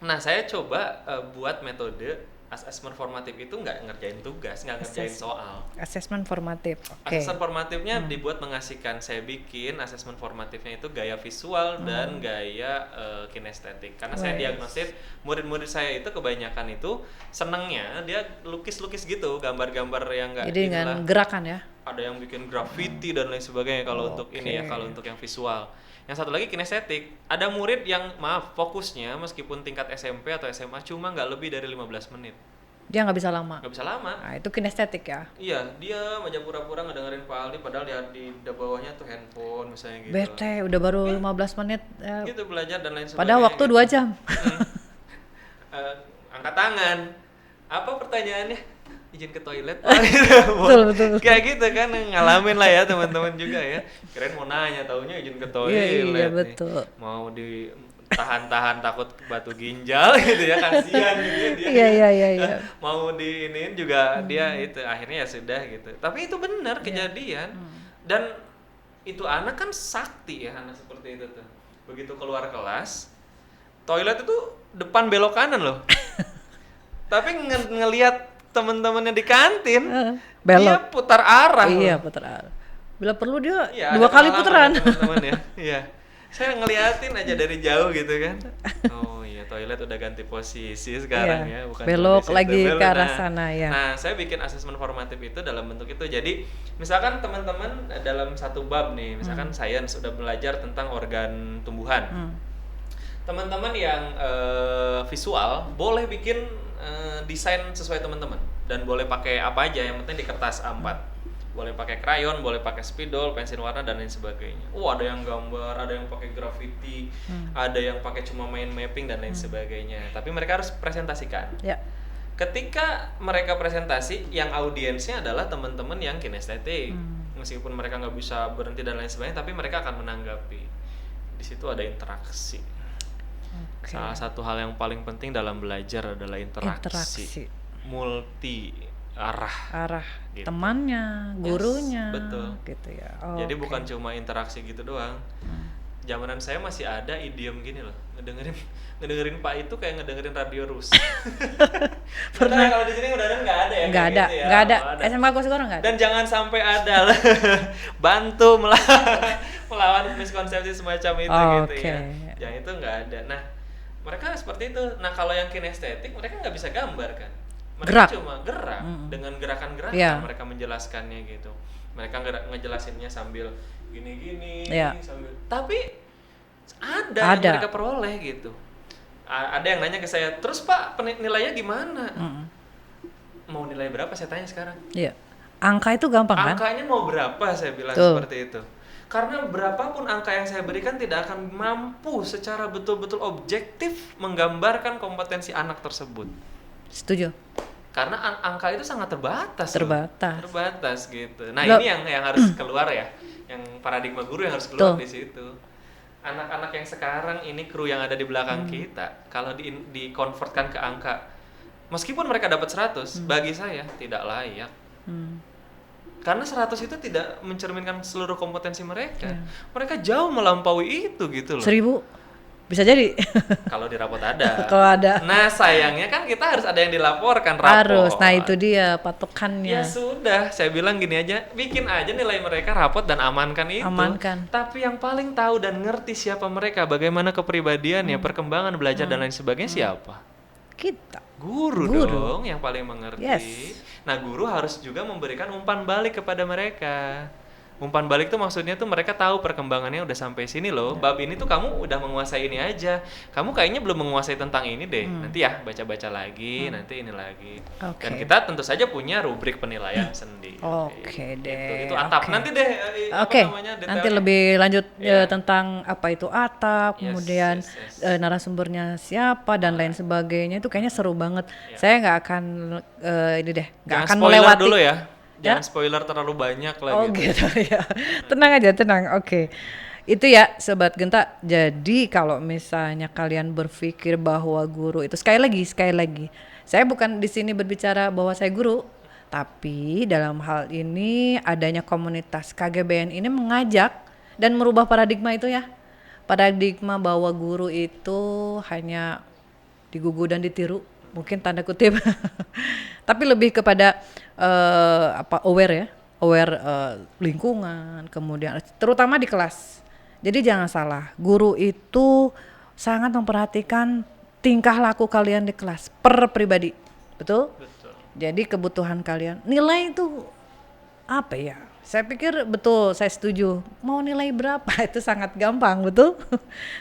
Nah, saya coba buat metode asesmen formatif itu nggak ngerjain tugas, nggak ngerjain soal. Asesmen formatif. Oke. Asesmen formatifnya dibuat mengasihkan. Saya bikin asesmen formatifnya itu gaya visual dan gaya kinestetik. Karena saya diagnosis murid-murid saya itu kebanyakan itu senengnya dia lukis-lukis gitu, gambar-gambar yang nggak. Jadi dengan gerakan ya. Ada yang bikin graffiti dan lain sebagainya kalau untuk ini ya, kalau untuk yang visual. Yang satu lagi kinestetik. Ada murid yang fokusnya meskipun tingkat SMP atau SMA cuma nggak lebih dari 15 menit. Dia nggak bisa lama. Nggak bisa lama. Nah, itu kinestetik ya. Iya, dia aja pura-pura ngedengerin Pak Aldi padahal di bawahnya tuh handphone misalnya gitu. Bete, udah baru 15 menit. Gitu belajar dan lain sebagainya. Padahal waktu gitu. 2 jam. Angkat tangan. Apa pertanyaannya? Izin ke toilet. Betul. Kayak gitu kan, ngalamin lah ya teman-teman juga ya. Kirain mau nanya, taunya izin ke toilet. Iya, nih. betul. Mau ditahan-tahan takut batu ginjal gitu ya, kasihan gitu ya dia. Iya. Mau diinin juga dia itu akhirnya ya sudah gitu. Tapi itu benar kejadian. Dan itu anak kan sakti ya, anak seperti itu tuh. Begitu keluar kelas, toilet itu depan belok kanan loh. Tapi ngelihat teman-temannya di kantin, belok. dia putar arah. Iya, putar arah. Bila perlu dia ya, 2 kali putaran. Teman-teman ya. Iya. Saya ngeliatin aja dari jauh gitu kan. Oh iya, toilet udah ganti posisi sekarang ya, bukan belok lagi belok. ke arah sana ya. Nah, saya bikin asesmen formatif itu dalam bentuk itu. Jadi, misalkan teman-teman dalam satu bab nih, misalkan sains sudah belajar tentang organ tumbuhan. Teman-teman yang visual boleh bikin desain sesuai teman-teman dan boleh pakai apa aja, yang penting di kertas A4. boleh pakai krayon, boleh pakai spidol, pensil warna dan lain sebagainya. Ada yang gambar, ada yang pakai graffiti, ada yang pakai cuma main mapping dan lain sebagainya. Tapi mereka harus presentasikan. Ya. Ketika mereka presentasi, yang audiensnya adalah teman-teman yang kinestetik. Meskipun mereka nggak bisa berhenti dan lain sebagainya, tapi mereka akan menanggapi. Di situ ada interaksi. Oke. Salah satu hal yang paling penting dalam belajar adalah interaksi. Multi arah gitu. Temannya, gurunya, betul. gitu ya. Jadi bukan cuma interaksi gitu doang. Zamanan saya masih ada idiom gini loh, ngedengerin Pak itu kayak ngedengerin radio Rusia. Pernah kalau di sini udah nggak ada ya? Nggak ada, gitu ya. nggak ada. SMA gue sekarang nggak ada. Dan jangan sampai ada lah. Bantu melawan miskonsepsi semacam itu gitu ya. Yang itu nggak ada. Nah, mereka seperti itu. Nah, kalau yang kinestetik mereka nggak bisa gambar kan. Mereka cuma gerak dengan gerakan-gerakan mereka menjelaskannya gitu. Mereka ngejelasinnya sambil gini-gini, sambil. Tapi ada yang mereka peroleh gitu. Ada yang nanya ke saya, terus Pak nilainya gimana? Mau nilai berapa? Saya tanya sekarang. Iya. Angka itu gampang kan? Angkanya mau berapa? Saya bilang seperti itu. Karena berapapun angka yang saya berikan tidak akan mampu secara betul-betul objektif menggambarkan kompetensi anak tersebut. Setuju. Karena angka itu sangat terbatas gitu. Nah, ini yang harus keluar ya, yang paradigma guru yang harus keluar di situ. Anak-anak yang sekarang ini kru yang ada di belakang kita, kalau di-convertkan ke angka, meskipun mereka dapat 100, bagi saya tidak layak. Karena 100 itu tidak mencerminkan seluruh kompetensi mereka. Mereka jauh melampaui itu gitu loh. 1000 bisa jadi. Kalau di rapot ada. Kalau ada. Nah, sayangnya kan kita harus ada yang dilaporkan rapot. Harus. Nah, itu dia patokannya. Ya sudah, saya bilang gini aja, bikin aja nilai mereka rapot dan amankan itu. Amankan. Tapi yang paling tahu dan ngerti siapa mereka, bagaimana kepribadiannya, perkembangan belajar dan lain sebagainya siapa? Kita. Guru dong yang paling mengerti. Yes. Nah, guru harus juga memberikan umpan balik kepada mereka. Umpan balik tuh maksudnya tuh mereka tahu perkembangannya udah sampai sini loh. Bab ini tuh kamu udah menguasai ini aja. Kamu kayaknya belum menguasai tentang ini deh. Nanti ya baca-baca lagi, nanti ini lagi. Dan kita tentu saja punya rubrik penilaian sendiri. Oke deh. Itu atap. Nanti deh nanti lebih lanjut tentang apa itu atap, kemudian narasumbernya siapa dan lain sebagainya. Itu kayaknya seru banget. Saya nggak akan nggak akan melewati dulu ya. Jangan spoiler terlalu banyak lah gitu ya. Tenang aja, tenang. Oke. Itu ya Sobat Genta. Jadi kalau misalnya kalian berpikir bahwa guru itu sekali lagi, saya bukan di sini berbicara bahwa saya guru, tapi dalam hal ini adanya komunitas KGBN ini mengajak dan merubah paradigma itu ya. Paradigma bahwa guru itu hanya digugu dan ditiru, mungkin tanda kutip. Tapi lebih kepada aware lingkungan, kemudian terutama di kelas. Jadi jangan salah, guru itu sangat memperhatikan tingkah laku kalian di kelas per pribadi, betul? Jadi kebutuhan kalian, nilai itu apa ya? Saya pikir betul, saya setuju. Mau nilai berapa itu sangat gampang, betul?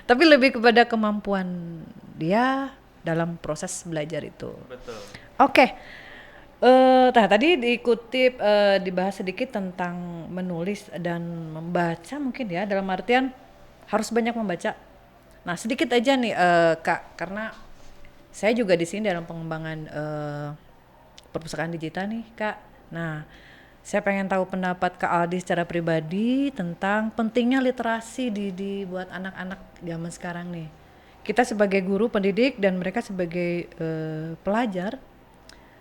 Tapi lebih kepada kemampuan dia dalam proses belajar itu. Betul. Oke. Tadi dikutip dibahas sedikit tentang menulis dan membaca mungkin ya, dalam artian harus banyak membaca. Nah sedikit aja nih Kak, karena saya juga di sini dalam pengembangan perpustakaan digital nih Kak. Nah saya pengen tahu pendapat Kak Aldi secara pribadi tentang pentingnya literasi buat anak-anak zaman sekarang nih. Kita sebagai guru pendidik dan mereka sebagai pelajar,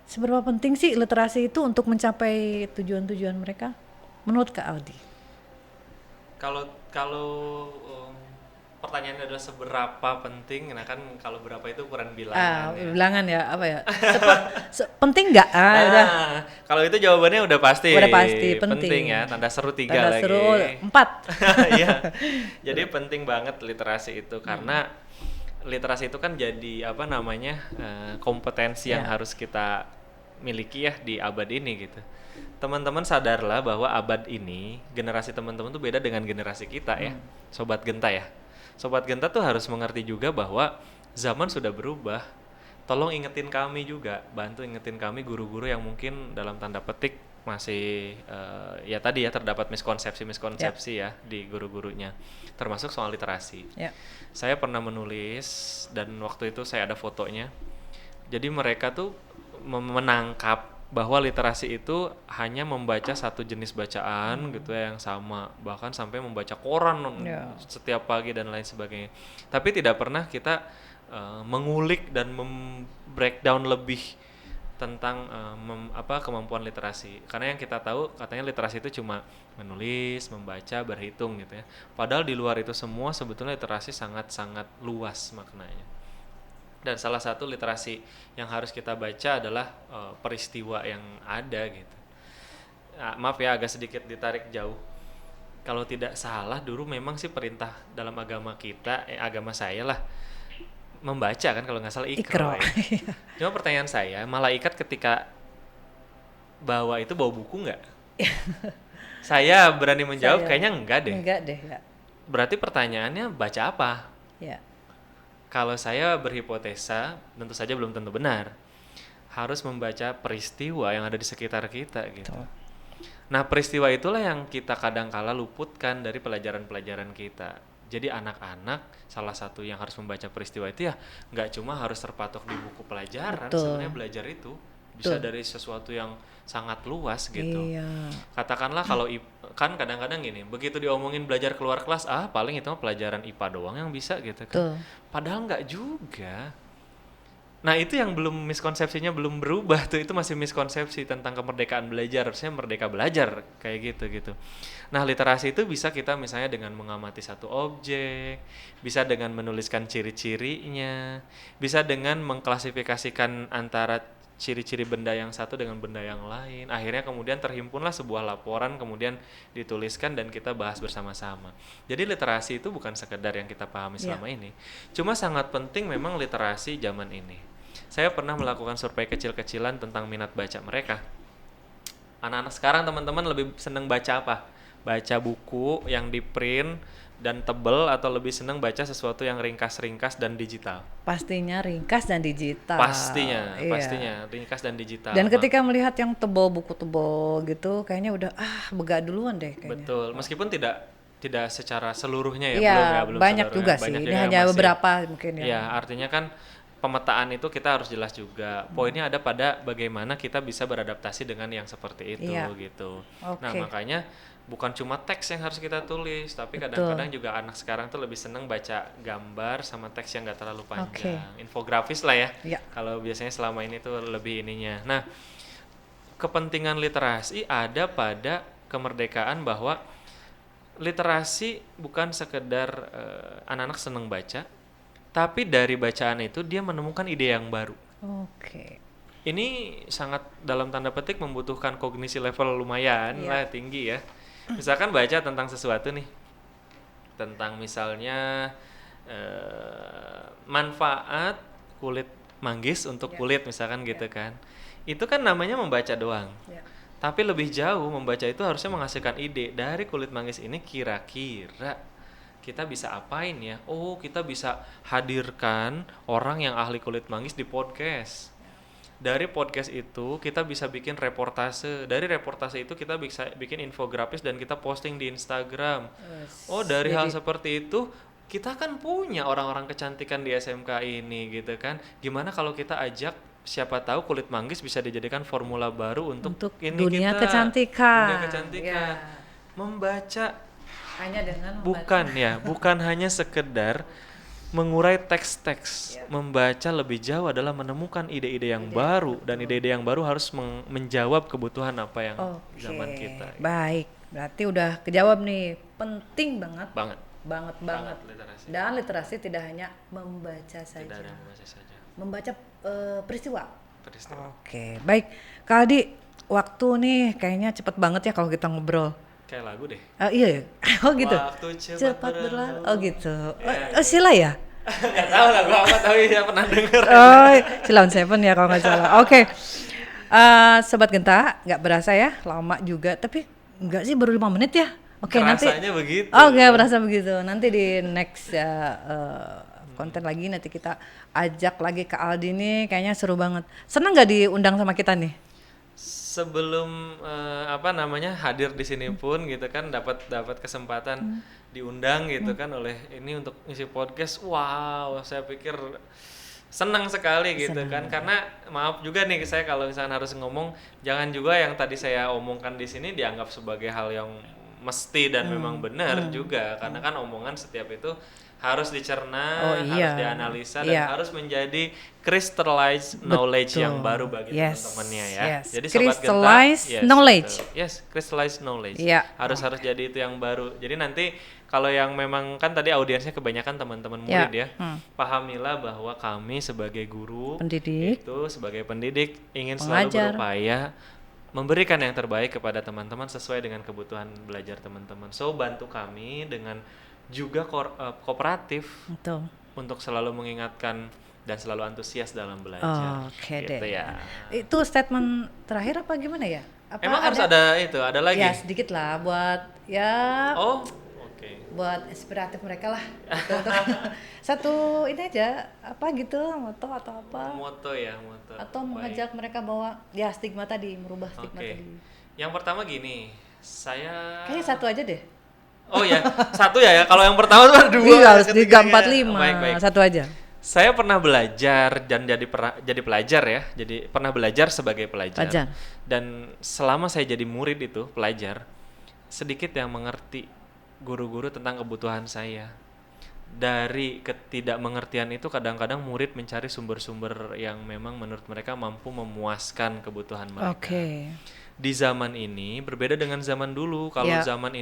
seberapa penting sih literasi itu untuk mencapai tujuan-tujuan mereka menurut Kak Aldi? Kalau pertanyaannya adalah seberapa penting, nah kan kalau berapa itu ukuran bilangan. Bilangan ya, apa ya? Penting nggak? Kalau itu jawabannya udah pasti. Udah pasti penting ya, tanda seru 3 tanda lagi. Seru 4. Iya. Jadi penting banget literasi itu karena literasi itu kan jadi kompetensi yang harus kita miliki ya di abad ini gitu. Teman-teman sadarlah bahwa abad ini generasi teman-teman tuh beda dengan generasi kita ya, Sobat Genta ya. Sobat Genta tuh harus mengerti juga bahwa zaman sudah berubah. Tolong ingetin kami juga, bantu ingetin kami guru-guru yang mungkin dalam tanda petik masih ya tadi ya terdapat miskonsepsi ya di guru-gurunya, termasuk soal literasi. Ya. Saya pernah menulis dan waktu itu saya ada fotonya. Jadi mereka tuh menangkap bahwa literasi itu hanya membaca satu jenis bacaan gitu ya yang sama, bahkan sampai membaca koran Ya. setiap pagi dan lain sebagainya. Tapi tidak pernah kita mengulik dan breakdown lebih tentang kemampuan literasi. Karena yang kita tahu katanya literasi itu cuma menulis, membaca, berhitung gitu ya. Padahal di luar itu semua sebetulnya literasi sangat-sangat luas maknanya. Dan salah satu literasi yang harus kita baca adalah peristiwa yang ada gitu. Nah, maaf ya agak sedikit ditarik jauh. Kalau tidak salah dulu memang sih perintah dalam agama kita, agama saya lah, membaca kan kalau nggak salah Iqra ya. Cuma pertanyaan saya, malaikat ketika bawa itu bawa buku nggak? Saya berani menjawab kayaknya enggak deh. Enggak deh, ya. Berarti pertanyaannya baca apa? Ya. Kalau saya berhipotesa, tentu saja belum tentu benar. Harus membaca peristiwa yang ada di sekitar kita gitu. Betul. Nah, peristiwa itulah yang kita kadang-kala luputkan dari pelajaran-pelajaran kita. Jadi anak-anak salah satu yang harus membaca peristiwa itu ya nggak cuma harus terpatok di buku pelajaran. Betul. Sebenarnya belajar itu bisa dari sesuatu yang sangat luas gitu. Iya. Katakanlah kalau kan kadang-kadang gini, begitu diomongin belajar keluar kelas, paling itu mah pelajaran IPA doang yang bisa gitu kan. Betul. Padahal nggak juga. Nah itu yang miskonsepsinya belum berubah tuh, itu masih miskonsepsi tentang kemerdekaan belajar, harusnya merdeka belajar kayak gitu. Nah literasi itu bisa kita misalnya dengan mengamati satu objek, bisa dengan menuliskan ciri-cirinya, bisa dengan mengklasifikasikan antara ciri-ciri benda yang satu dengan benda yang lain. Akhirnya kemudian terhimpunlah sebuah laporan, kemudian dituliskan dan kita bahas bersama-sama. Jadi literasi itu bukan sekedar yang kita pahami selama ini. Cuma sangat penting memang literasi zaman ini. Saya pernah melakukan survei kecil-kecilan tentang minat baca mereka. Anak-anak sekarang teman-teman lebih senang baca apa? Baca buku yang di print dan tebel atau lebih senang baca sesuatu yang ringkas-ringkas dan digital? Pastinya ringkas dan digital. Pastinya Iya. ringkas dan digital. Dan ketika melihat yang tebal, buku tebal gitu, kayaknya udah bega duluan deh kayaknya. Betul, meskipun tidak secara seluruhnya ya, Iya, belum banyak seluruhnya. juga sih. Banyak Ini juga yang hanya masih. beberapa mungkin ya. Ya, artinya kan pemetaan itu kita harus jelas juga. Poinnya ada pada bagaimana kita bisa beradaptasi dengan yang seperti itu Iya. gitu. Oke. Nah, makanya bukan cuma teks yang harus kita tulis, tapi kadang-kadang juga anak sekarang tuh lebih seneng baca gambar sama teks yang nggak terlalu panjang. Infografis lah ya. Iya. Kalau biasanya selama ini tuh lebih ininya. Nah, kepentingan literasi ada pada kemerdekaan, bahwa literasi bukan sekedar anak-anak seneng baca, tapi dari bacaan itu dia menemukan ide yang baru. Oke. Ini sangat dalam tanda petik membutuhkan kognisi level lumayan lah tinggi ya. Misalkan baca tentang sesuatu nih, tentang misalnya manfaat kulit manggis untuk kulit misalkan gitu kan. Itu kan namanya membaca doang. Tapi lebih jauh membaca itu harusnya menghasilkan ide. Dari kulit manggis ini kira-kira kita bisa apain ya? Oh, kita bisa hadirkan orang yang ahli kulit manggis di podcast. Dari podcast itu kita bisa bikin reportase. Dari reportase itu kita bisa bikin infografis dan kita posting di Instagram. Oh, dari hal seperti itu kita kan punya orang-orang kecantikan di SMK ini gitu kan. Gimana kalau kita ajak, siapa tahu kulit manggis bisa dijadikan formula baru untuk ini dunia kita. kecantikan. Dunia kecantikan. Membaca Hanya dengan bukan hanya sekedar mengurai teks-teks. Membaca lebih jauh adalah menemukan ide-ide yang baru, dan ide-ide yang baru harus menjawab kebutuhan apa yang zaman kita. Baik, berarti udah kejawab nih. Penting banget. Banget literasi. Dan literasi tidak hanya membaca saja. Tidak ada membaca saja. Membaca peristiwa. Peristiwa. Oke, baik. Kak Aldi, waktu nih kayaknya cepet banget ya kalau kita ngobrol. Kayak lagu deh. Iya ya? Oh gitu? Waktu cepat berlalu. Oh gitu. Sila ya? Gak tahu lagu apa, tapi ya pernah denger. Oh, Silon Seven ya kalau nggak salah. Oke. Sobat Genta, nggak berasa ya, lama juga. Tapi nggak sih, baru 5 menit ya. Oke, nanti. Rasanya begitu. Oh, nggak berasa begitu. Nanti di next konten lagi, nanti kita ajak lagi ke Aldi nih. Kayaknya seru banget. Senang nggak diundang sama kita nih? sebelum apa namanya hadir di sini pun gitu kan dapat kesempatan diundang gitu kan oleh ini untuk ngisi podcast. Wow, saya pikir senang sekali gitu kan, karena maaf juga nih saya kalau misalnya harus ngomong, jangan juga yang tadi saya omongkan di sini dianggap sebagai hal yang mesti dan memang benar juga, karena kan omongan setiap itu harus dicerna, harus dianalisa dan harus menjadi crystallized knowledge yang baru bagi teman-temannya ya. Jadi sobat crystallized Genta, knowledge. Crystallized knowledge. Yeah. Harus jadi itu yang baru. Jadi nanti kalau yang memang kan tadi audiensnya kebanyakan teman-teman murid ya, pahamilah bahwa kami sebagai guru, pendidik, itu sebagai pendidik ingin selalu berupaya memberikan yang terbaik kepada teman-teman sesuai dengan kebutuhan belajar teman-teman. So bantu kami dengan juga kooperatif untuk selalu mengingatkan dan selalu antusias dalam belajar. Oke gitu deh. Ya. Itu statement terakhir apa gimana ya? Emang harus ada lagi? Ya sedikit lah buat ya. Oke. Buat inspiratif mereka lah. Gitu. Satu ini aja apa gitu moto atau apa? Moto. Atau mengajak mereka bahwa ya stigma tadi, merubah stigma tadi. Yang pertama gini, saya kayaknya satu aja deh. Oh ya, satu ya. Kalau yang pertama tuh ada dua. Iya, harus 3, 4, 5. Baik. Satu aja. Saya pernah belajar dan jadi pelajar ya. Jadi pernah belajar sebagai pelajar. Dan selama saya jadi murid itu, pelajar, sedikit yang mengerti guru-guru tentang kebutuhan saya. Dari ketidakmengertian itu kadang-kadang murid mencari sumber-sumber yang memang menurut mereka mampu memuaskan kebutuhan mereka. Di zaman ini berbeda dengan zaman dulu. Kalau zaman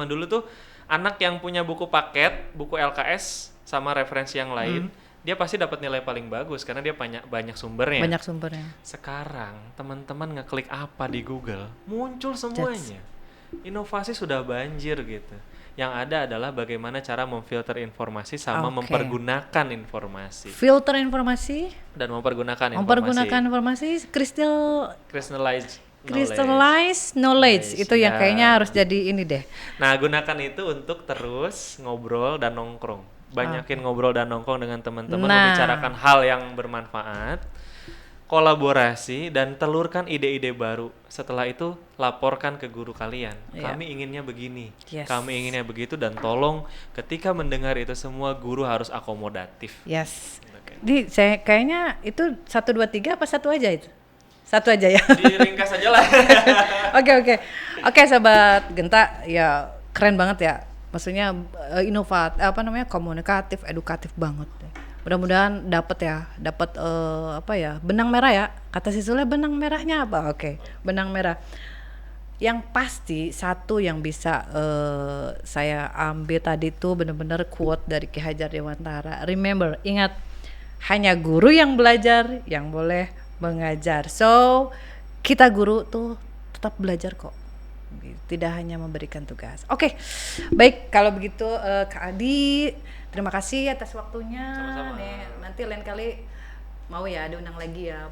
dulu tuh anak yang punya buku paket, buku LKS sama referensi yang lain, dia pasti dapat nilai paling bagus karena dia banyak sumbernya. Sekarang teman-teman ngeklik apa di Google, muncul semuanya. Inovasi sudah banjir gitu. Yang ada adalah bagaimana cara memfilter informasi sama mempergunakan informasi. Filter informasi dan mempergunakan informasi. Crystallized knowledge itu yang kayaknya harus jadi ini deh. Nah, gunakan itu untuk terus ngobrol dan nongkrong. Banyakin ngobrol dan nongkrong dengan teman-teman, membicarakan hal yang bermanfaat, kolaborasi dan telurkan ide-ide baru. Setelah itu laporkan ke guru kalian. Kami inginnya begini, kami inginnya begitu, dan tolong ketika mendengar itu semua guru harus akomodatif. Jadi saya kayaknya itu 1, 2, 3 apa satu aja itu? Satu aja ya. Diringkas aja lah. Oke, Sobat Genta, ya keren banget ya. Maksudnya komunikatif, edukatif banget. Mudah-mudahan dapat benang merah ya. Kata si Sule, benang merahnya apa? Benang merah. Yang pasti satu yang bisa saya ambil tadi tuh benar-benar quote dari Ki Hajar Dewantara. Remember, ingat, hanya guru yang belajar yang boleh mengajar. So, kita guru tuh tetap belajar kok. Tidak hanya memberikan tugas. Baik, kalau begitu Kak Adi, terima kasih atas waktunya. Sama-sama. Nanti lain kali mau ya diundang lagi ya.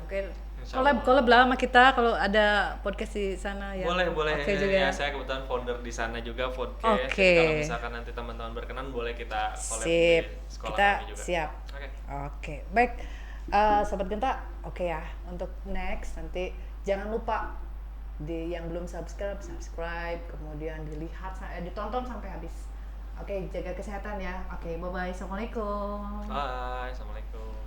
Collab lah sama kita kalau ada podcast di sana ya. Boleh. Juga ya. Saya kebetulan founder di sana juga podcast. Jadi kalau misalkan nanti teman-teman berkenan, boleh kita collab di sekolah kita kami juga. Siap. Baik. Sobat Genta, ya. Untuk next nanti jangan lupa yang belum subscribe, kemudian ditonton sampai habis. Jaga kesehatan ya. Bye-bye. Assalamualaikum. Bye, assalamualaikum.